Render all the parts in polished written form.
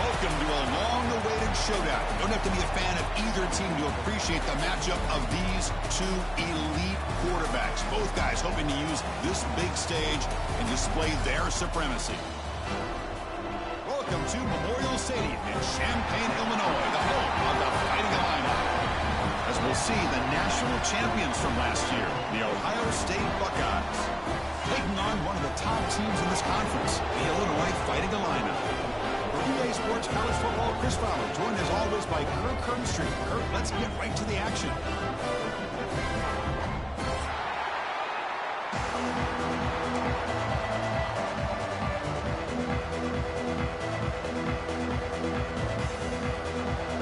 Welcome to a long-awaited showdown. You don't have to be a fan of either team to appreciate the matchup of these two elite quarterbacks. Both guys hoping to use this big stage and display their supremacy. Welcome to Memorial Stadium in Champaign, Illinois, the home of the Fighting Illini. As we'll see, the national champions from last year, the Ohio State Buckeyes, taking on one of the top teams in this conference, the Illinois Fighting Illini. For EA Sports College Football, Chris Fowler, joined as always by Kirk Herbstreit. Kirk, let's get right to the action.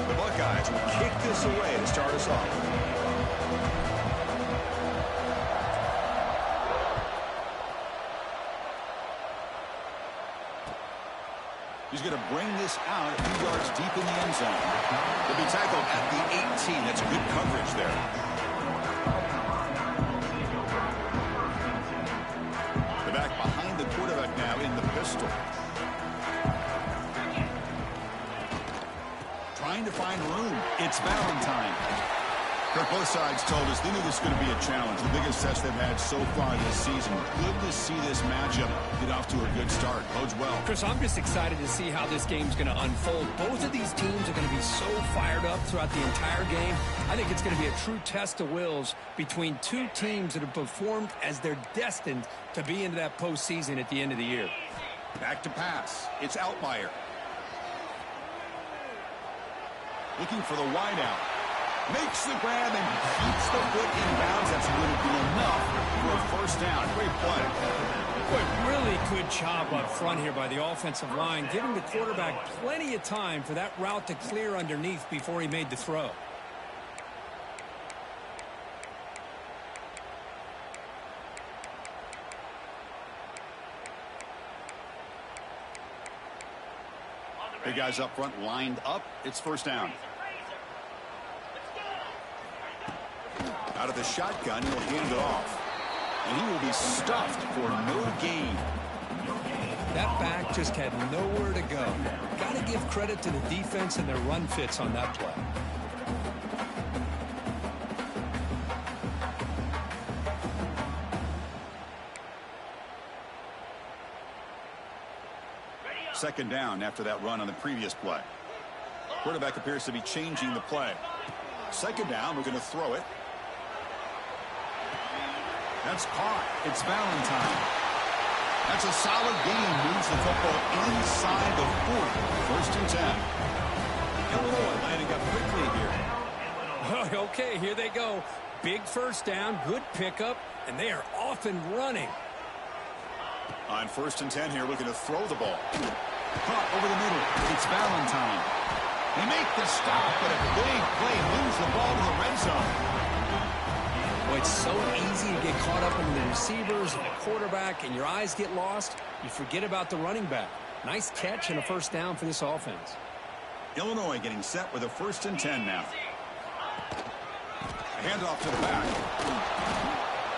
The Buckeyes will kick this away to start us off. He's going to bring this out a few yards deep in the end zone. He'll be tackled at the 18. That's good coverage there. The back behind the quarterback now in the pistol. Trying to find room. It's Valentine. Kirk, both sides told us they knew this was going to be a challenge. The biggest test they've had so far this season. Good to see this matchup get off to a good start. Bodes well. Chris, I'm just excited to see how this game's going to unfold. Both of these teams are going to be so fired up throughout the entire game. I think it's going to be a true test of wills between two teams that have performed as they're destined to be into that postseason at the end of the year. Back to pass. It's Altmaier. Looking for the wideout. Makes the grab and keeps the foot in bounds. That's going to be enough for a first down. Great play. Boy, really good job up front here by the offensive line, giving the quarterback plenty of time for that route to clear underneath before he made the throw. The guys up front lined up. It's first down. Out of the shotgun, he'll hand it off. And he will be stuffed for no gain. That back just had nowhere to go. Got to give credit to the defense and their run fits on that play. Second down after that run on the previous play. Quarterback appears to be changing the play. Second down, we're going to throw it. That's caught. It's Valentine. That's a solid gain. Moves the football inside the 40. First and 10. Illinois lining up quickly here. Okay, here they go. Big first down, good pickup, and they are off and running. On first and 10 here, looking to throw the ball. Caught over the middle. It's Valentine. They make the stop, but a big play moves the ball to the red zone. Well, it's so easy to get caught up in the receivers and the quarterback, and your eyes get lost. You forget about the running back. Nice catch and a first down for this offense. Illinois getting set with a first and 10 now. A handoff to the back.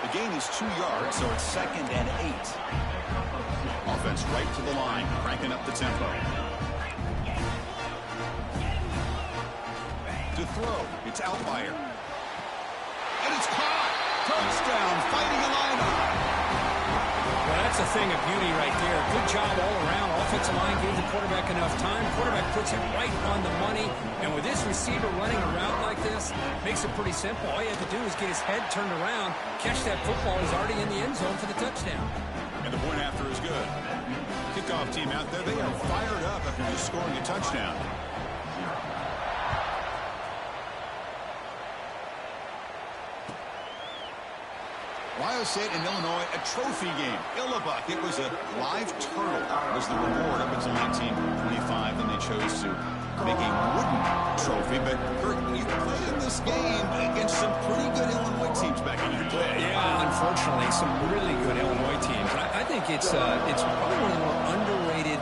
The gain is 2 yards, so it's second and 8. Offense right to the line, cranking up the tempo. To throw, it's Altmaier. And it's caught. Touchdown, Fighting Illini. Well, that's a thing of beauty right there. Good job all around. Offensive line gave the quarterback enough time. Quarterback puts it right on the money. And with this receiver running around like this, makes it pretty simple. All you have to do is get his head turned around, catch that football. He's already in the end zone for the touchdown. And the point after is good. Kickoff team out there, they are fired up after just scoring a touchdown. Ohio State and Illinois, a trophy game. Illabuck, it was a live turtle was the reward up until 1925, and they chose to make a wooden trophy. But, Kirk, you played in this game against some pretty good Illinois teams back in your day. Yeah, unfortunately, some really good Illinois teams. I think it's probably one of the more underrated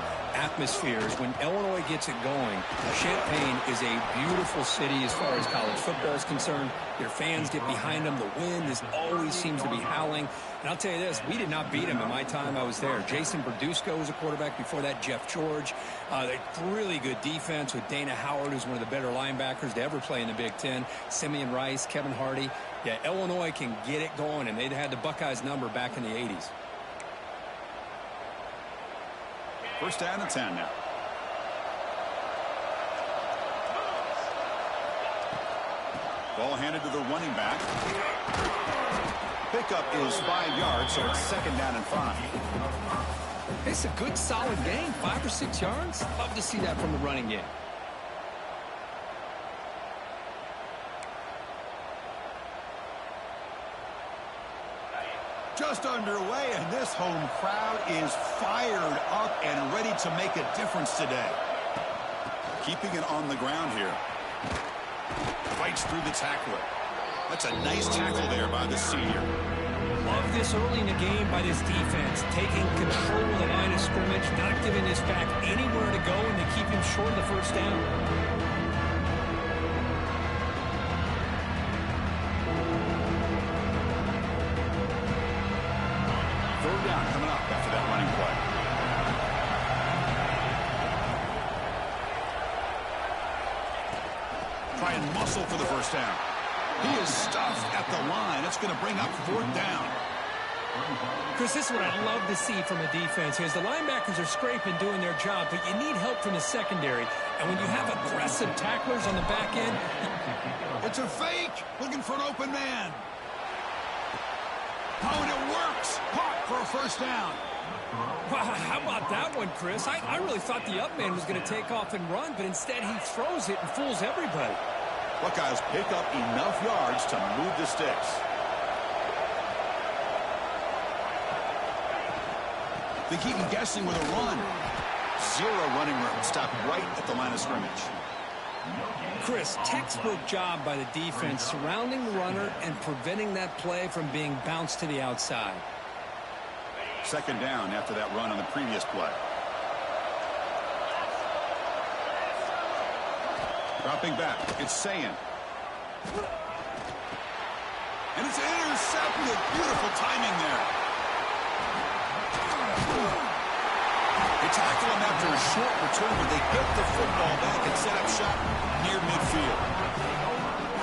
atmospheres. When Illinois gets it going, Champaign is a beautiful city as far as college football is concerned. Their fans get behind them. The wind always seems to be howling. And I'll tell you this, we did not beat them in my time I was there. Jason Berdusco was a quarterback. Before that, Jeff George. Really good defense with Dana Howard, who's one of the better linebackers to ever play in the Big Ten. Simeon Rice, Kevin Hardy. Yeah, Illinois can get it going, and they'd had the Buckeyes number back in the 80s. First down and 10 now. Ball handed to the running back. Pickup is 5 yards, so it's second down and 5. It's a good, solid game. 5 or 6 yards. Love to see that from the running game. Just underway, and this home crowd is fired up and ready to make a difference today. Keeping it on the ground here. Fights through the tackler. That's a nice tackle there by the senior. Love this early in the game by this defense. Taking control of the line of scrimmage, not giving this back anywhere to go, and they keep him short of the first down. Coming up after that running play. Try and muscle for the first down. He is stuffed at the line. It's going to bring up fourth down. Chris, this is what I love to see from a defense here. As the linebackers are scraping, doing their job, but you need help from the secondary. And when you have aggressive tacklers on the back end... It's a fake. Looking for an open man. Oh, and it works. Caught for a first down. Wow, how about that one, Chris? I really thought the up man was going to take off and run, but instead he throws it and fools everybody. Buckeyes pick up enough yards to move the sticks. They keep him guessing with a run. Zero running room. Stopped right at the line of scrimmage. Chris, textbook job by the defense surrounding the runner and preventing that play from being bounced to the outside. Second down after that run on the previous play. Dropping back, it's Sayin. And it's intercepted. Beautiful timing there. They tackle him after a short return, but they get the football back and set up shop near midfield.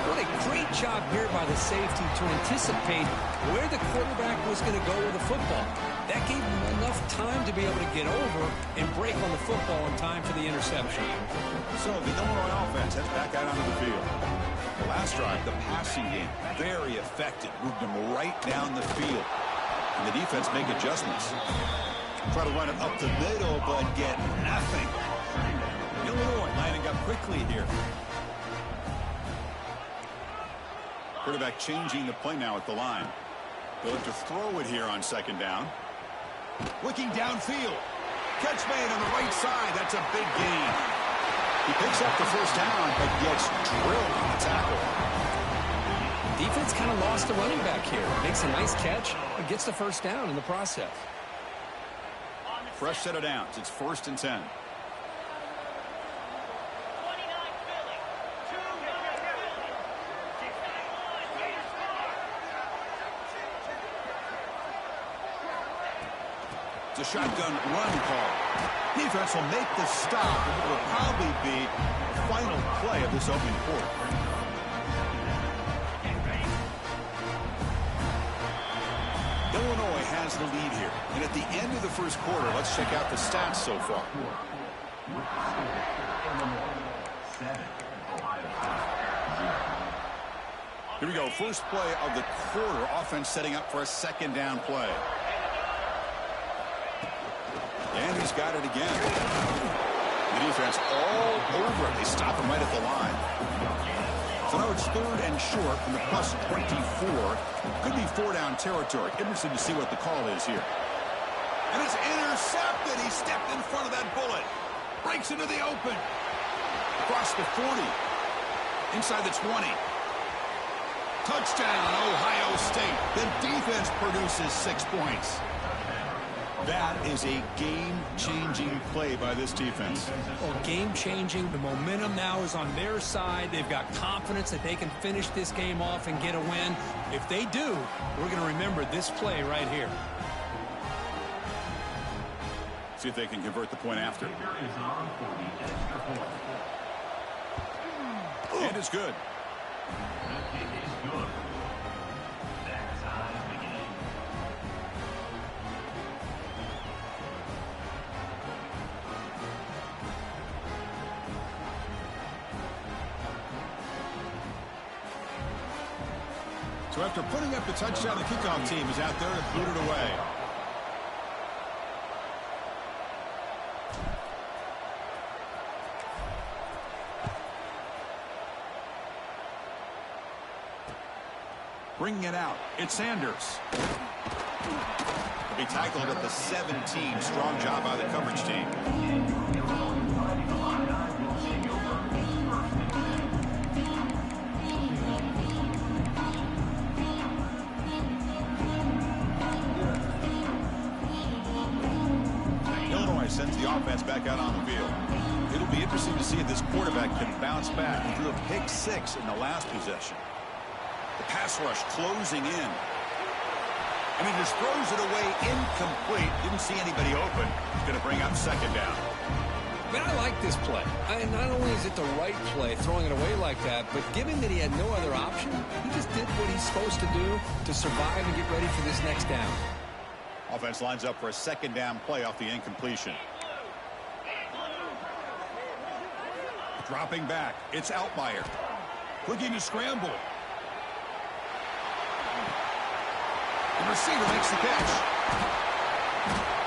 What a great job here by the safety to anticipate where the quarterback was going to go with the football. That gave him enough time to be able to get over and break on the football in time for the interception. So the Illinois offense heads back out onto the field. The last drive, the passing game, very effective. Moved them right down the field. And the defense make adjustments. Try to run it up the middle, but get nothing. Illinois lining up quickly here. Quarterback changing the play now at the line. They'll have to throw it here on second down. Looking downfield. Catch made on the right side. That's a big gain. He picks up the first down, but gets drilled on the tackle. Defense kind of lost the running back here. Makes a nice catch, but gets the first down in the process. Fresh set of downs. It's 1st and 10. It's a shotgun run call. Defense will make the stop, and it will probably be the final play of this opening quarter. Illinois has the lead here. And at the end of the first quarter, let's check out the stats so far. Here we go. First play of the quarter. Offense setting up for a second down play. And he's got it again. The defense all over it. They stop him right at the line. So now it's 3rd and short from the plus 24. Could be 4-down territory. Interesting to see what the call is here. And it's intercepted. He stepped in front of that bullet. Breaks into the open. Across the 40. Inside the 20. Touchdown, Ohio State. The defense produces 6 points. That is a game-changing play by this defense. Well, game-changing. The momentum now is on their side. They've got confidence that they can finish this game off and get a win. If they do, we're going to remember this play right here. See if they can convert the point after. And it's good. So after putting up the touchdown, the kickoff team is out there to boot it away. Bringing it out, it's Sanders. He tackled at the 17. Strong job by the coverage team. Illinois sends the offense back out on the field. It'll be interesting to see if this quarterback can bounce back. He threw a pick 6 in the last possession. The pass rush closing in. And he just throws it away incomplete. Didn't see anybody open. He's going to bring up second down. But I like this play. Not only is it the right play, throwing it away like that, but given that he had no other option, he just did what he's supposed to do to survive and get ready for this next down. Offense lines up for a second down play off the incompletion. Dropping back. It's Altmaier. Looking to scramble. The receiver makes the catch.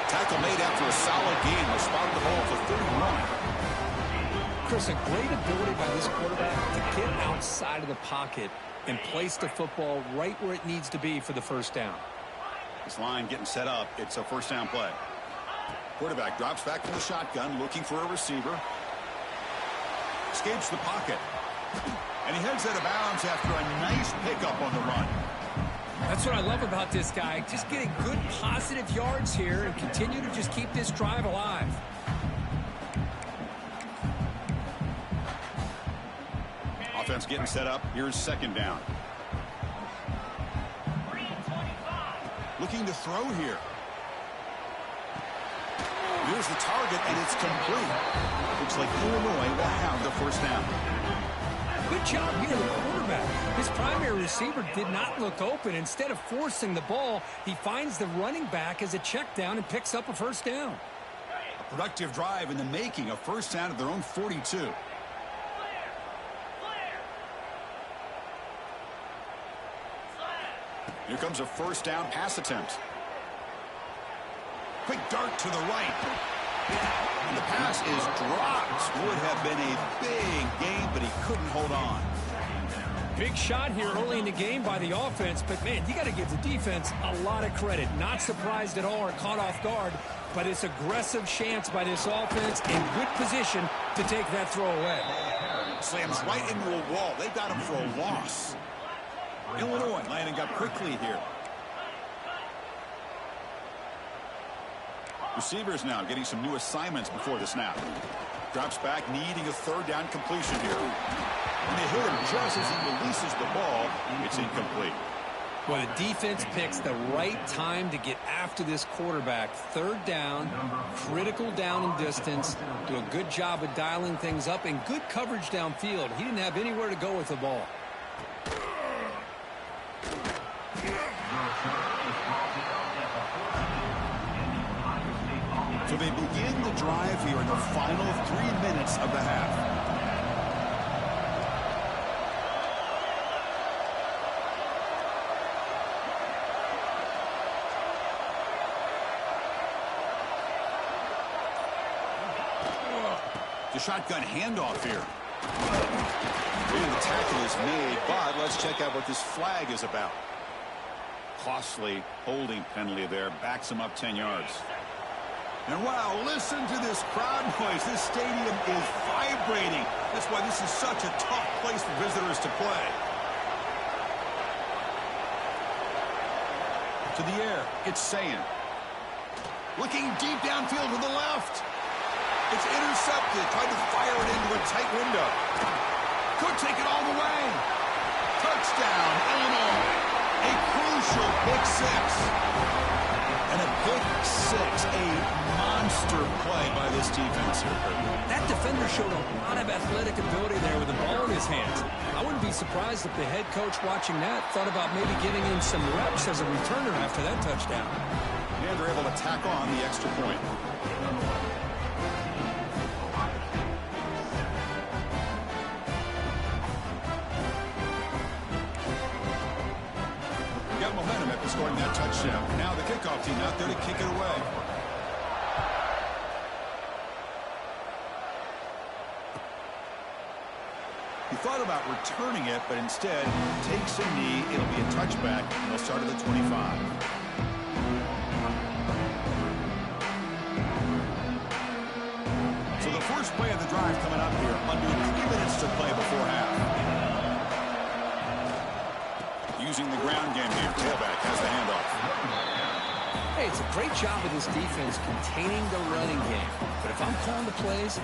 Tackle made after a solid gain. Will spot the ball for 31. Chris, a great ability by this quarterback to get outside of the pocket and place the football right where it needs to be for the first down. This line getting set up. It's a first down play. Quarterback drops back from the shotgun, looking for a receiver. Escapes the pocket. And he heads out of bounds after a nice pickup on the run. That's what I love about this guy. Just getting good positive yards here and continue to just keep this drive alive. Offense getting set up. Here's second down. Looking to throw here. Here's the target, and it's complete. Looks like Illinois will have the first down. Good job here, the quarterback. His primary receiver did not look open. Instead of forcing the ball, he finds the running back as a check down and picks up a first down. A productive drive in the making, a first down at their own 42. Here comes a first down pass attempt. Quick dart to the right. And the pass is dropped. Would have been a big game, but he couldn't hold on. Big shot here early in the game by the offense, but, man, you got to give the defense a lot of credit. Not surprised at all or caught off guard, but it's aggressive chance by this offense in good position to take that throw away. Slams right into a wall. They got him for a loss. Illinois landing up quickly here. Receivers now getting some new assignments before the snap. Drops back, needing a third down completion here. And they hit him just as he releases the ball. It's incomplete. Well, the defense picks the right time to get after this quarterback. Third down, critical down and distance. Do a good job of dialing things up and good coverage downfield. He didn't have anywhere to go with the ball. So they begin the drive here in the final 3 minutes of the half. The shotgun handoff here. And the tackle is made, but let's check out what this flag is about. Costly holding penalty there. Backs him up 10 yards. And wow, listen to this crowd noise. This stadium is vibrating. That's why this is such a tough place for visitors to play. To the air, it's Sayin. Looking deep downfield to the left. It's intercepted. Tried to fire it into a tight window. Could take it all the way. Touchdown, Illinois. A crucial pick six. And a pick six, a monster play by this defense here. That defender showed a lot of athletic ability there with the ball in his hands. I wouldn't be surprised if the head coach watching that thought about maybe giving him some reps as a returner after that touchdown. And they're able to tack on the extra point. Got momentum after scoring that touchdown. Now the kickoff team out there to kick it away. He thought about returning it, but instead takes a knee. It'll be a touchback, and they'll start at the 25. So the first play of the drive coming up here. Under 3 minutes to play before half. Using the ground game here. Tailback has the handoff. Hey, it's a great job of this defense containing the running game. But if I'm calling the plays,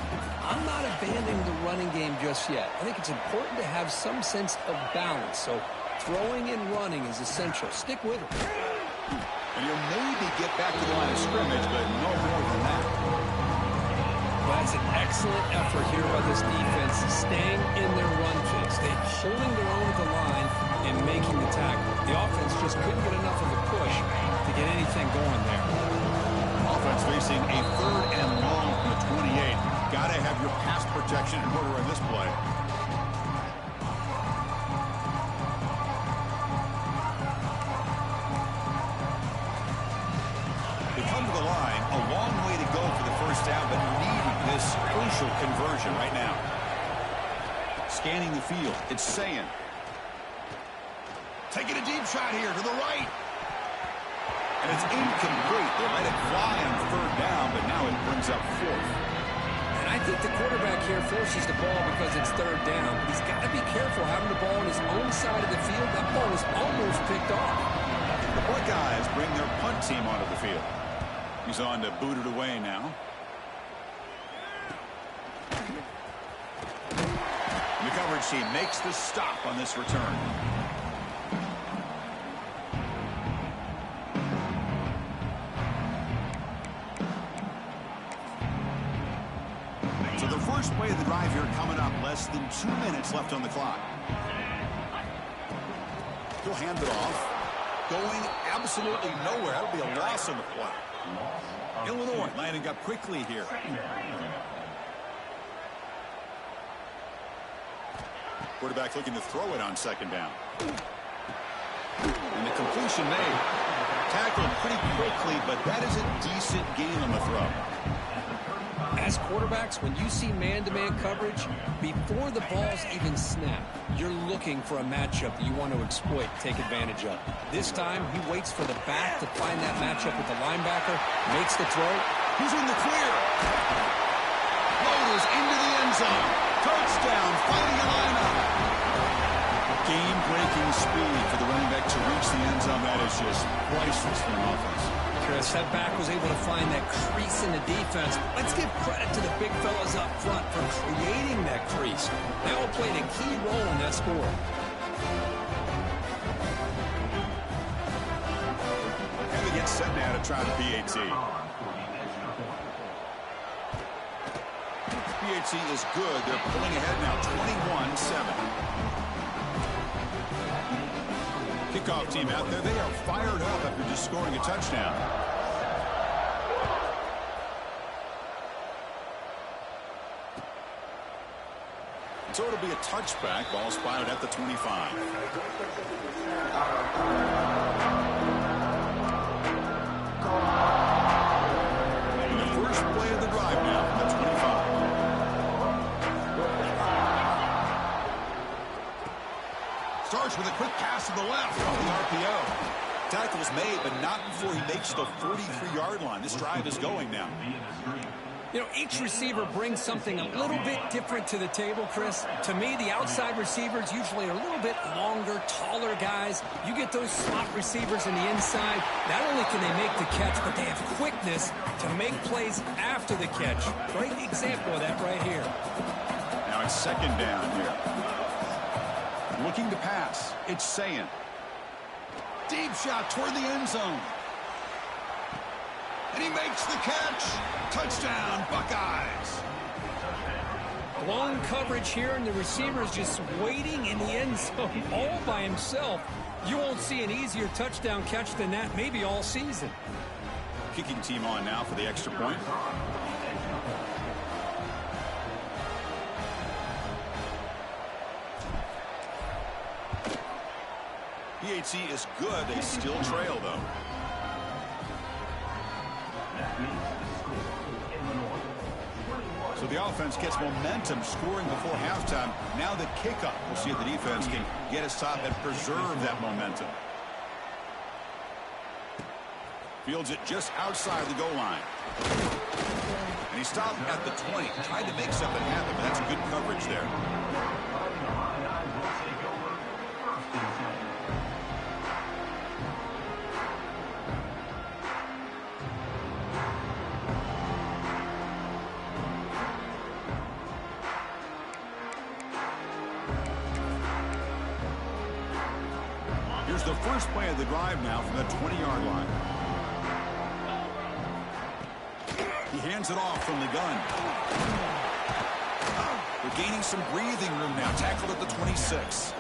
I'm not abandoning the running game just yet. I think it's important to have some sense of balance. So throwing and running is essential. Stick with it. And you'll maybe get back to the line of scrimmage, but no more than that. Well, that's an excellent effort here by this defense, staying in their run fix. They're holding their own at the line and making the tackle. The offense just couldn't get enough of a push to get anything going there. Offense facing a 3rd and long from the 28. Got to have your pass protection in order on this play. They come to the line. A long way to go for the first down, but needing this crucial conversion right now. Scanning the field. It's Sayin. Taking a deep shot here to the right. And it's incomplete. They let it fly on 3rd down, but now it brings up 4th. And I think the quarterback here forces the ball because it's 3rd down. But he's got to be careful having the ball on his own side of the field. That ball is almost picked off. The Buckeyes bring their punt team onto the field. He's on to boot it away now. And the coverage team makes the stop on this return. So the first play of the drive here coming up. Less than 2 minutes left on the clock. He'll hand it off. Going absolutely nowhere. That'll be a loss on the play. Illinois lining up quickly here. Quarterback looking to throw it on 2nd down. And the completion made. Tackled pretty quickly, but that is a decent gain on the throw. As quarterbacks, when you see man-to-man coverage, before the balls even snap, you're looking for a matchup that you want to exploit, take advantage of. This time, he waits for the back to find that matchup with the linebacker, makes the throw. He's in the clear. Floaters into the end zone. Touchdown, Fighting Illini. Game-breaking speed for the running back to reach the end zone. That is just priceless for an offense. Chris, that back was able to find that crease in the defense. Let's give credit to the big fellas up front for creating that crease. They all played a key role in that score. And they get set now to try the PAT. PAT is good. They're pulling ahead now, 21-7. Kickoff team out there. They are fired up after just scoring a touchdown. So it'll be a touchback. Ball spotted at the 25. And the first play of the drive now from the 25. Starts with a quick pass to the left off the RPO. Tackle's made, but not before he makes the 43-yard line. This drive is going now. You know, each receiver brings something a little bit different to the table, Chris. To me, the outside receivers usually are a little bit longer, taller guys. You get those slot receivers in the inside, not only can they make the catch, but they have quickness to make plays after the catch. Great example of that right here. Now it's second down here. Looking to pass. It's Sayin. Deep shot toward the end zone. And he makes the catch. Touchdown, Buckeyes. Blown coverage here, and the receiver is just waiting in the end zone all by himself. You won't see an easier touchdown catch than that maybe all season. Kicking team on now for the extra point. PHC is good. They still trail, though. So the offense gets momentum scoring before halftime. Now the kickoff. We'll see if the defense can get a stop and preserve that momentum. Fields it just outside the goal line. And he stopped at the 20. Tried to make something happen, but that's good coverage there. Here's the first play of the drive now from the 20-yard line. He hands it off from the gun. They're gaining some breathing room now. Tackled at the 26.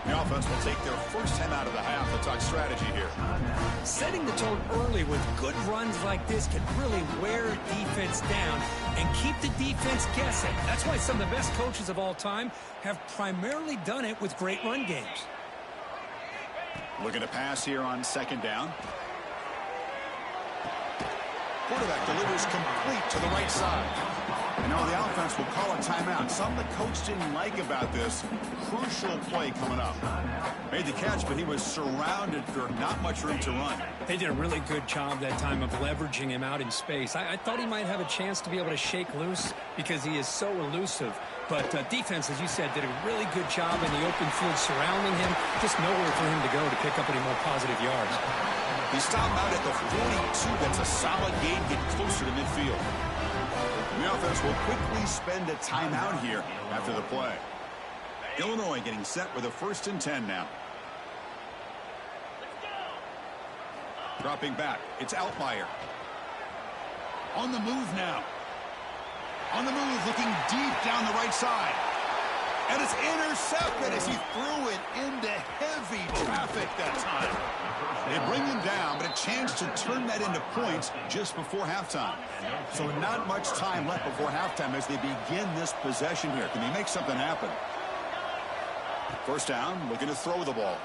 The offense will take their first 10 out of the half. Let's talk strategy here. Setting the tone early with good runs like this can really wear a defense down and keep the defense guessing. That's why some of the best coaches of all time have primarily done it with great run games. Looking to pass here on second down. Quarterback delivers complete to the right side. And now the offense will call a timeout. Something the coach didn't like about this. Crucial play coming up. Made the catch, but he was surrounded for not much room to run. They did a really good job that time of leveraging him out in space. I thought he might have a chance to be able to shake loose because he is so elusive. But defense, as you said, did a really good job in the open field surrounding him. Just nowhere for him to go to pick up any more positive yards. He stopped out at the 42. That's a solid gain, getting closer to midfield. The offense will quickly spend a timeout here after the play. Illinois getting set with a 1st and 10 now. Dropping back. It's Altmaier. On the move now. On the move, looking deep down the right side. And it's intercepted as he threw it into heavy traffic that time. They bring him down, but a chance to turn that into points just before halftime. So not much time left before halftime as they begin this possession here. Can they make something happen? First down, looking to throw the ball.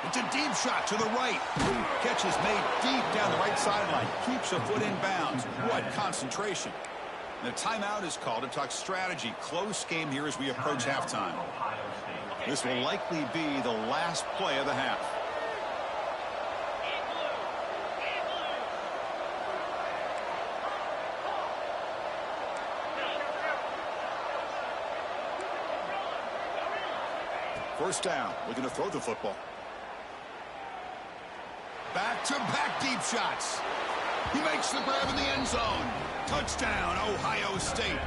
It's a deep shot to the right. Catch is made deep down the right sideline. Keeps a foot in bounds. What concentration. The timeout is called to talk strategy. Close game here as we approach halftime. This will likely be the last play of the half. First down, looking to throw the football. Back-to-back deep shots. He makes the grab in the end zone. Touchdown, Ohio State.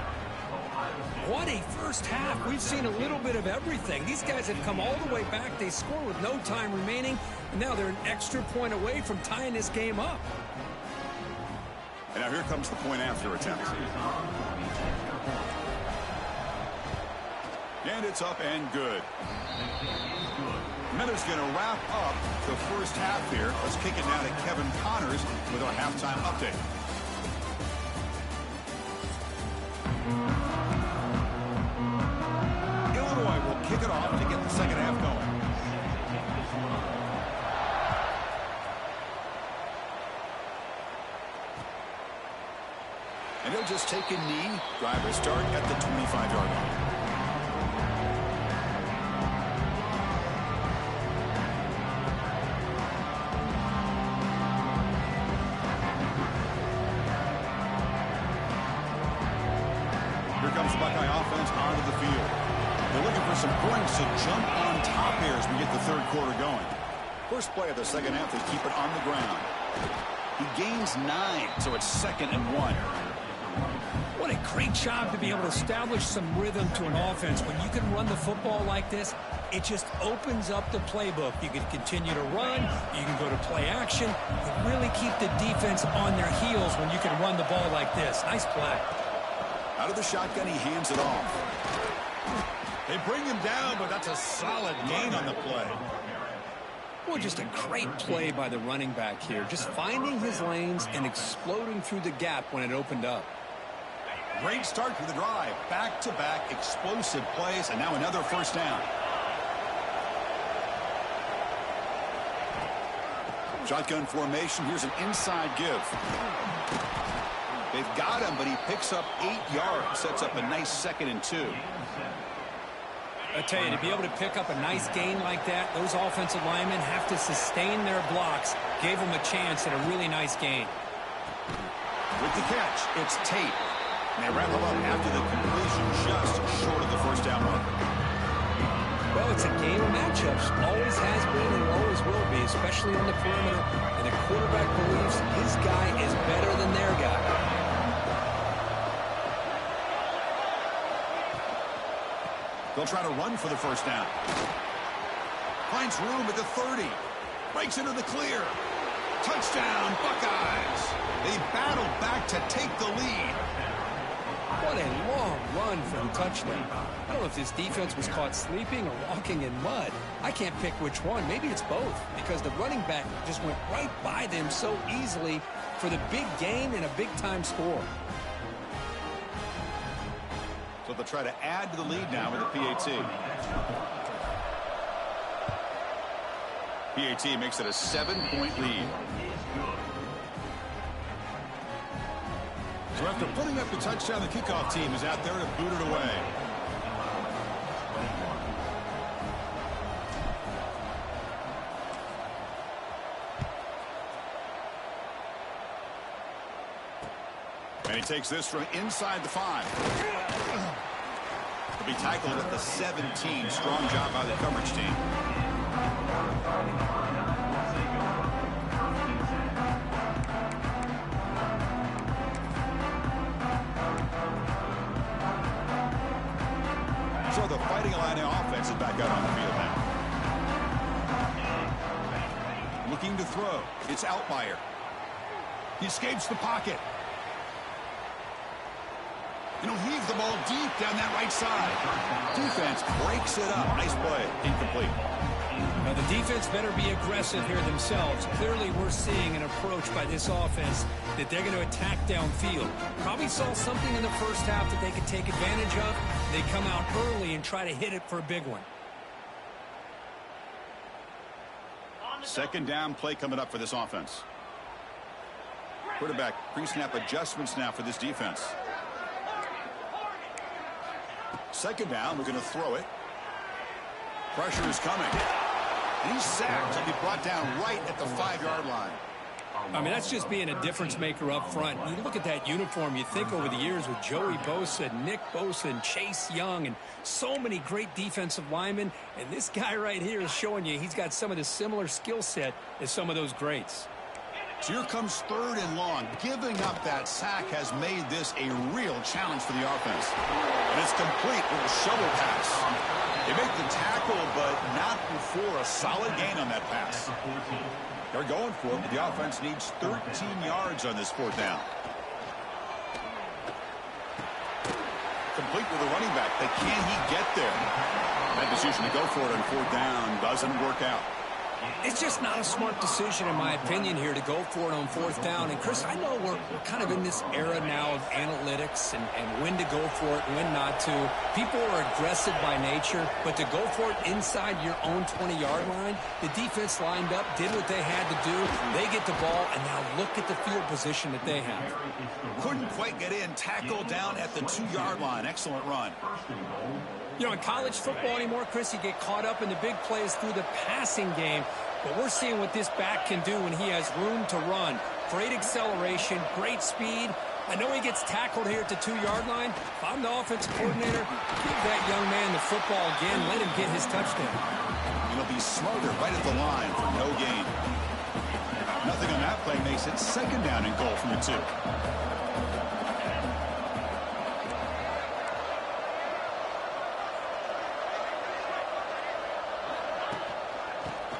What a first half. We've seen a little bit of everything. These guys have come all the way back. They score with no time remaining, and now they're an extra point away from tying this game up. And now here comes the point after attempt. And it's up and good. Miller's going to wrap up the first half here. Let's kick it now to Kevin Connors with our halftime update. Illinois will kick it off to get the second half going. And he'll just take a knee. Driver start at the 25-yard line. for some points to jump on top here as we get the third quarter going. First play of the second half, they keep it on the ground. He gains 9, so it's 2nd and 1. What a great job to be able to establish some rhythm to an offense. When you can run the football like this, it just opens up the playbook. You can continue to run. You can go to play action. You really keep the defense on their heels when you can run the ball like this. Nice play. Out of the shotgun, he hands it off. They bring him down, but that's a solid gain on the play. Well, just a great play by the running back here. Just finding his lanes and exploding through the gap when it opened up. Great start to the drive. Back-to-back explosive plays, and now another first down. Shotgun formation. Here's an inside give. They've got him, but he picks up 8 yards. Sets up a nice 2nd and 2. I tell you, to be able to pick up a nice gain like that, those offensive linemen have to sustain their blocks. Gave them a chance at a really nice gain. With the catch, it's Tate. And they wrap him up after the completion, just short of the first down mark. Well, it's a game of matchups. Always has been and always will be, especially on the perimeter. And the quarterback believes his guy is better than their guy. They'll try to run for the first down. Finds room at the 30. Breaks into the clear. Touchdown, Buckeyes. They battle back to take the lead. What a long run for the touchdown. I don't know if this defense was caught sleeping or walking in mud. I can't pick which one. Maybe it's both, because the running back just went right by them so easily for the big gain and a big-time score. So they'll try to add to the lead now with a PAT. PAT makes it a 7-point lead. So after putting up the touchdown, the kickoff team is out there to boot it away. And he takes this from inside the 5. He'll be tackled at the 17. Strong job by the coverage team. So the Fighting Illini offense is back out on the field now. Looking to throw. It's Altmaier. He escapes the pocket. And he'll heave the ball deep down that right side. Defense breaks it up. Nice play. Incomplete. Now, the defense better be aggressive here themselves. Clearly, we're seeing an approach by this offense that they're going to attack downfield. Probably saw something in the first half that they could take advantage of. They come out early and try to hit it for a big one. Second down play coming up for this offense. Quarterback pre-snap adjustments now for this defense. Second down, we're going to throw it. Pressure is coming. And he's sacked. He'll be brought down right at the 5-yard line. I mean, that's just being a difference maker up front. You look at that uniform, you think over the years with Joey Bosa, Nick Bosa, and Chase Young, and so many great defensive linemen. And this guy right here is showing you he's got some of the similar skill set as some of those greats. So here comes 3rd and long. Giving up that sack has made this a real challenge for the offense. And it's complete with a shovel pass. They make the tackle, but not before a solid gain on that pass. They're going for it, but the offense needs 13 yards on this 4th down. Complete with the running back, but can he get there? That decision to go for it on 4th down doesn't work out. It's just not a smart decision, in my opinion, here to go for it on 4th down. And, Chris, I know we're kind of in this era now of analytics and when to go for it and when not to. People are aggressive by nature, but to go for it inside your own 20-yard line, the defense lined up, did what they had to do. They get the ball, and now look at the field position that they have. Couldn't quite get in. Tackle down at the 2-yard line. Excellent run. You know, in college football anymore, Chris, you get caught up in the big plays through the passing game. But we're seeing what this back can do when he has room to run. Great acceleration, great speed, I know he gets tackled here at the 2-yard line. If I'm the offensive coordinator, give that young man the football again. Let him get his touchdown. And he'll be smarter right at the line for no gain. Nothing on that play makes it second down and goal from the 2.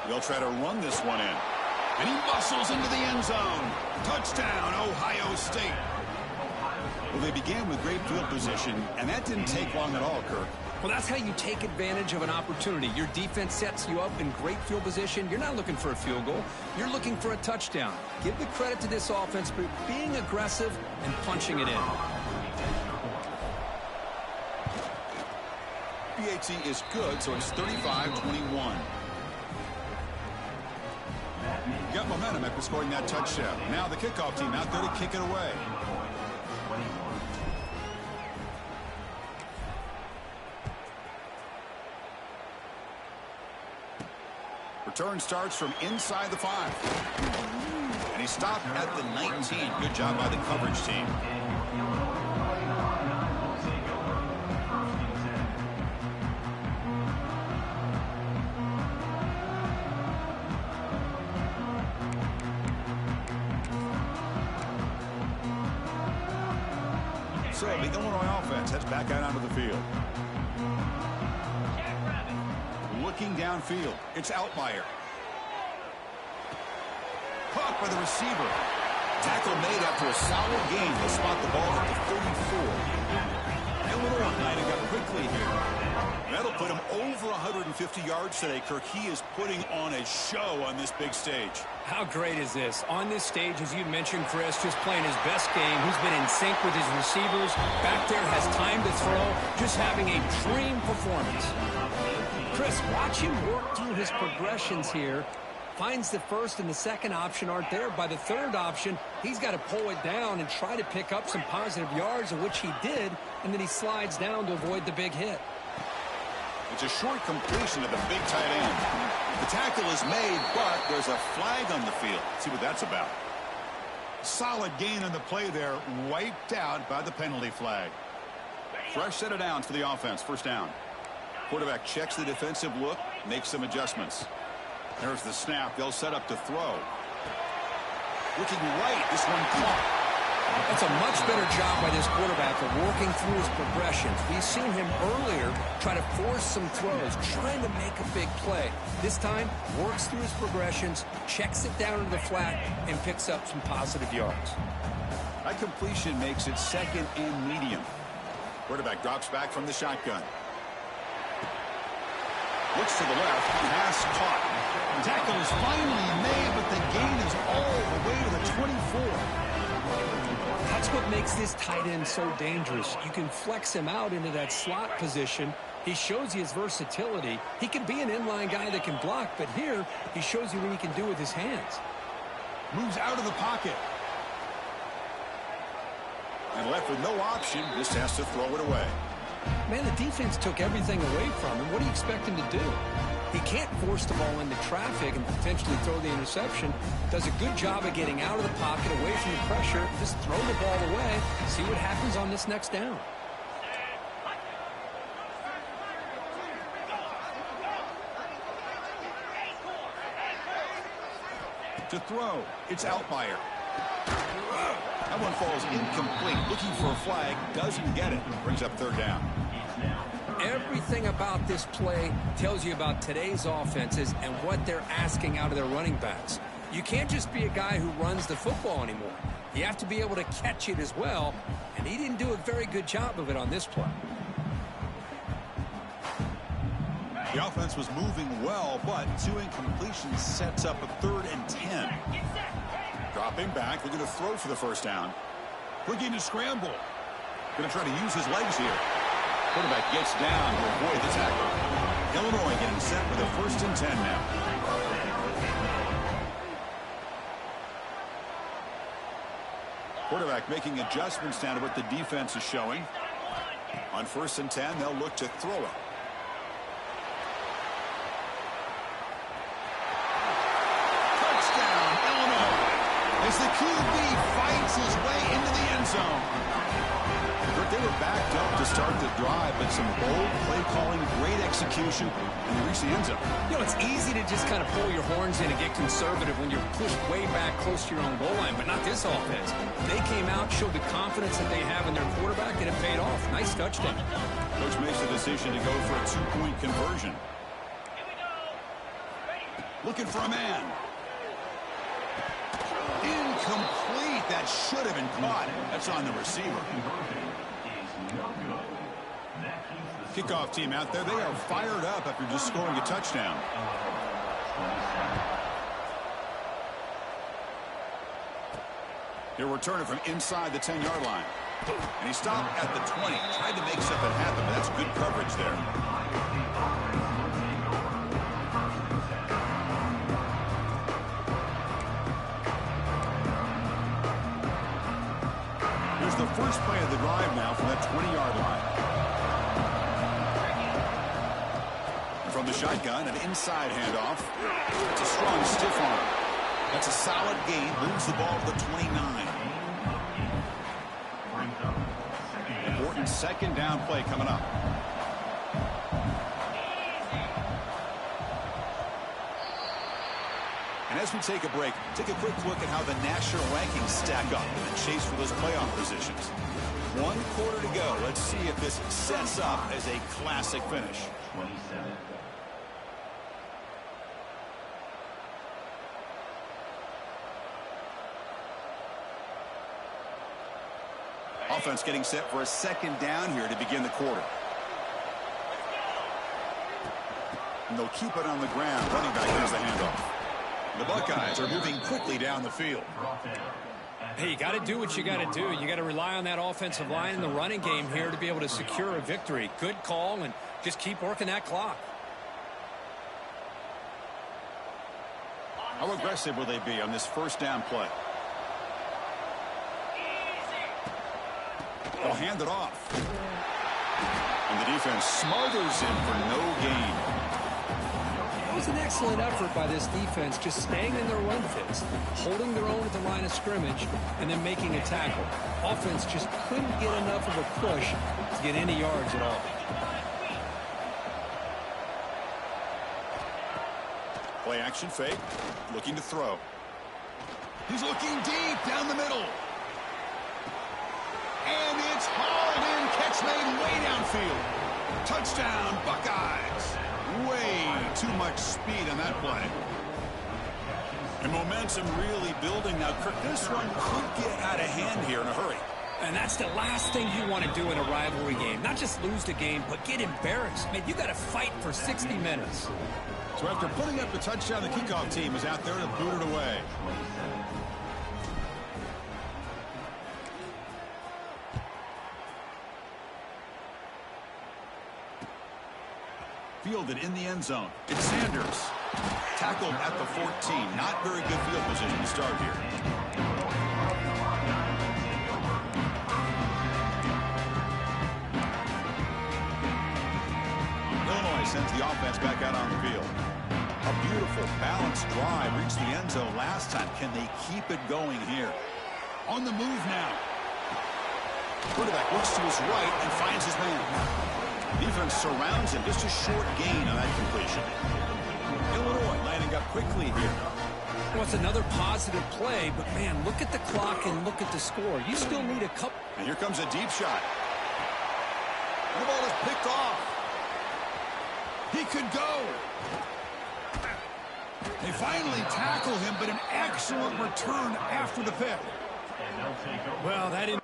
They'll try to run this one in. And he muscles into the end zone. Touchdown, Ohio State. Well, they began with great field position, and that didn't take long at all, Kirk. Well, that's how you take advantage of an opportunity. Your defense sets you up in great field position. You're not looking for a field goal. You're looking for a touchdown. Give the credit to this offense for being aggressive and punching it in. PAT is good, so it's 35-21. Got momentum after scoring that touchdown. Now the kickoff team out there to kick it away. Return starts from inside the 5. And he stopped at the 19. Good job by the coverage team. So the Illinois offense heads back out onto the field. Looking downfield, it's Altmaier. Caught by the receiver. Tackle made after a solid gain. They'll spot the ball at the 34. Illinois lining up quickly here. That'll put him over 150 yards today, Kirk. He is putting on a show on this big stage. How great is this? On this stage, as you mentioned, Chris, just playing his best game. He's been in sync with his receivers. Back there, has time to throw. Just having a dream performance. Chris, watch him work through his progressions here. Finds the first and the second option aren't there. By the third option, he's got to pull it down and try to pick up some positive yards, of which he did, and then he slides down to avoid the big hit. It's a short completion of the big tight end. The tackle is made, but there's a flag on the field. Let's see what that's about. Solid gain on the play there, wiped out by the penalty flag. Fresh set of downs for the offense, first down. Quarterback checks the defensive look, makes some adjustments. There's the snap. They'll set up to throw. Looking right, this one caught. That's a much better job by this quarterback of working through his progressions. We've seen him earlier try to force some throws, trying to make a big play. This time, works through his progressions, checks it down to the flat, and picks up some positive yards. That completion makes it second and medium. Quarterback drops back from the shotgun. Looks to the left, pass caught. Tackle is finally made, but the gain is all the way to the 24. That's what makes this tight end so dangerous. You can flex him out into that slot position. He shows you his versatility. He can be an inline guy that can block, but here he shows you what he can do with his hands. Moves out of the pocket. And left with no option, just has to throw it away. Man, the defense took everything away from him. What do you expect him to do? He can't force the ball into traffic and potentially throw the interception. Does a good job of getting out of the pocket, away from the pressure. Just throw the ball away. See what happens on this next down. To throw, it's Altmaier. That one falls incomplete. Looking for a flag, doesn't get it. Brings up third down. Everything about this play tells you about today's offenses and what they're asking out of their running backs. You can't just be a guy who runs the football anymore. You have to be able to catch it as well, and he didn't do a very good job of it on this play. The offense was moving well, but 2 incompletions sets up a 3rd and 10. Dropping back, looking to throw for the first down. Looking to scramble. Going to try to use his legs here. Quarterback gets down to avoid the tackle. Illinois getting set with a 1st and 10 now. Quarterback making adjustments down to what the defense is showing. On 1st and 10, they'll look to throw it. As the QB fights his way into the end zone. They were backed up to start the drive, but some bold play calling, great execution, and they reached the end zone. You know, it's easy to just kind of pull your horns in and get conservative when you're pushed way back close to your own goal line, but not this offense. They came out, showed the confidence that they have in their quarterback, and it paid off. Nice touchdown. Coach makes the decision to go for a two-point conversion. Looking for a man. Incomplete. That should have been caught. That's on the receiver. Kickoff team out there. They are fired up after just scoring a touchdown. He'll return it from inside the 10-yard line. And he stopped at the 20. Tried to make something happen, but that's good coverage there. Here's the first play of the drive now from that 20-yard line. And from the shotgun, an inside handoff. It's a strong stiff arm. That's a solid gain. Moves the ball to the 29. Important second down play coming up. And as we take a break, take a quick look at how the national rankings stack up in the chase for those playoff positions. 1 quarter to go. Let's see if this sets up as a classic finish. 27. Offense getting set for a second down here to begin the quarter. And they'll keep it on the ground. Running back has the handoff. The Buckeyes are moving quickly down the field. Hey, you got to do what you got to do. You got to rely on that offensive line in the running game here to be able to secure a victory. Good call, and just keep working that clock. How aggressive will they be on this first down play? They'll hand it off. And the defense smothers him for no gain. It was an excellent effort by this defense, just staying in their run fits, holding their own at the line of scrimmage, and then making a tackle. Offense just couldn't get enough of a push to get any yards at all. Play action fake, looking to throw. He's looking deep down the middle. And it's hauled in, catch made way downfield. Touchdown, Buckeyes. Way too much speed on that play. And momentum really building now. Kirk, this one could get out of hand here in a hurry. And that's the last thing you want to do in a rivalry game. Not just lose the game, but get embarrassed. Man, you got to fight for 60 minutes. So after putting up the touchdown, the kickoff team is out there to boot it away. Fielded in the end zone. It's Sanders. Tackled at the 14. Not very good field position to start here. Illinois sends the offense back out on the field. A beautiful, balanced drive. Reached the end zone last time. Can they keep it going here? On the move now. Quarterback looks to his right and finds his man. Defense surrounds him. Just a short gain on that completion. Illinois lining up quickly here. Well, it's another positive play, but, man, look at the clock and look at the score. You still need a couple. And here comes a deep shot. And the ball is picked off. He could go. They finally tackle him, but an excellent return after the pick. Well, that didn't.